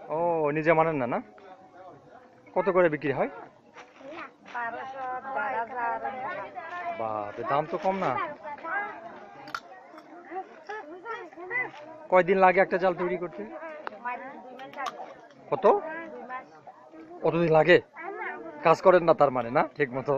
ও নিজে মানেন না? না, কত করে বিক্রি হয়? বাপরে, দাম তো কম না। কয়দিন লাগে একটা জাল তৈরি করতে? কত? কতদিন লাগে? কাজ করেন না তার মানে, না ঠিক মতো?